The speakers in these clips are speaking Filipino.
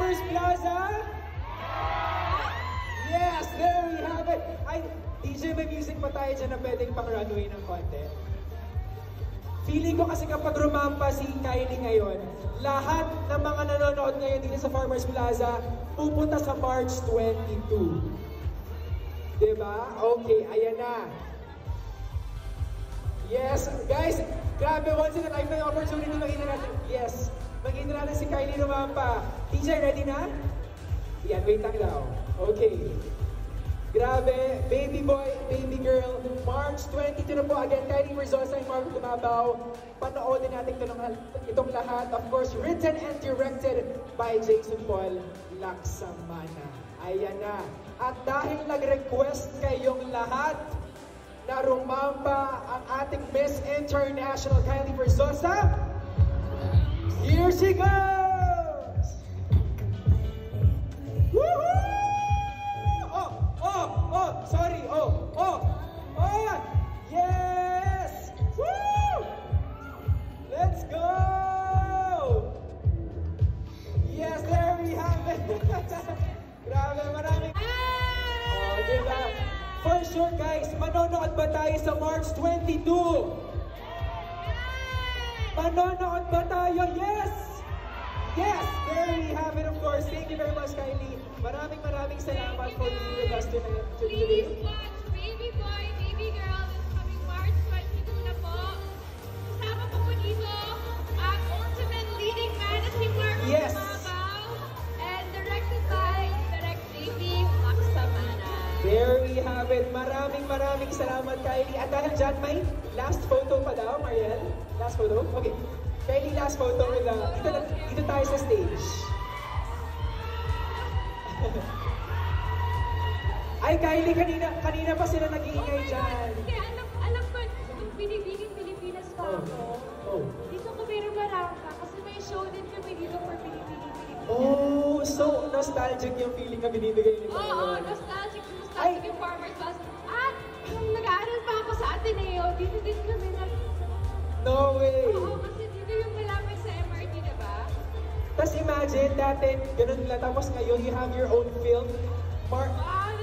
Farmers Plaza? Yes, there we have it. Ay, DJ, may music pa tayo dyan na pwedeng pang runway ng konti. Feeling ko kasi kapag rumampa si Kylie ngayon, lahat ng mga nanonood ngayon dito sa Farmers Plaza pupunta sa March 22. Diba? Okay, ayan na. Yes, guys, grabe, once in a lifetime opportunity makita natin. Yes, makita natin si Kylie rumampa. DJ, ready na? Yan, wait lang daw. Okay. Grabe, baby boy, baby girl, March 22 na po. Again, Kylie Verzosa and Marco Tumabaw. Panoodin natin itong lahat. Of course, written and directed by Jason Paul Laksamana. Ayan na. At dahil nag-request kayong lahat na rumamba ang ating Miss International Kylie Verzosa, here she goes! Woohoo! Sorry, yes! Woo! Let's go! Yes, there we have it! Grabe, maraming... Diba? For sure, guys, manonood ba tayo sa March 22? Manonood ba tayo? Yes! Yes! There we have it, of course. Thank you very much, Kylie. Maraming salamat for being with us today. Please watch Baby Boy, Baby Girl this coming March 22 na po. Kasama po po dito ang ultimate leading man na si Marco Tumabaw and directed by Direct Baby Laksamana. There we have it. Maraming salamat, Kylie. At dahil dyan, may last photo pa daw, Mariel. Last photo? Okay. Kylie, last photo with dito tayo sa stage. Ay, Kylie, kanina pa sila nag-iingay dyan. Alam ko, nung Binibining Pilipinas pa ako, dito ko binumarangka kasi may show din kami dito for Binibining Pilipinas. Oh, so nostalgic yung feeling na binibigay nito. Oo, nostalgic yung Farmers Plaza. At nung nag-aaral pa ako sa Ateneo, dito din kami No way! Oo, kasi dito yung malapit sa MRT, diba? Tapos imagine, dati, ganun lang. Tapos ngayon, you have your own film.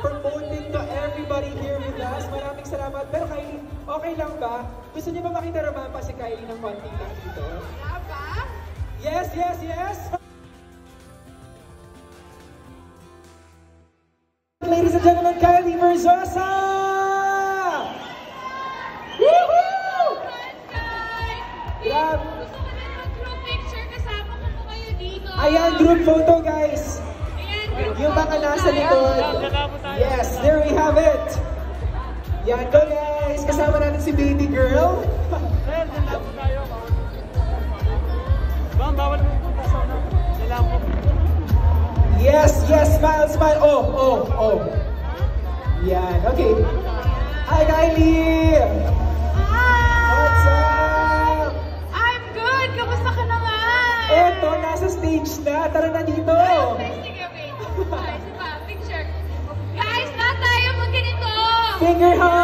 Promoting to everybody here with us. Maraming salamat. Pero Kylie, okay lang ba? Gusto niyo ba makita rumampa si Kylie ng konti lang dito? Wala ba? Yes! Ladies and gentlemen, Kylie Verzosa! Woohoo! Grab! Gusto ko na mag-group picture kasama ko po kayo dito. Ayan, group photo, guys! Ayan, group Yung mga photo nasa tayo. likod. Yes, there we have it! Yan, go guys! Kasama natin si baby girl. Bang, bawal mo po. Salamat po. Yes, smile. Oh. Yan, okay. Hi, Kylie! What's up? I'm good! Kamusta ka naman? Eto, nasa stage na. Tara na dito. Sige, wait. Isa pa, picture. Guys, lahat tayo mag-ganito! Finger hug!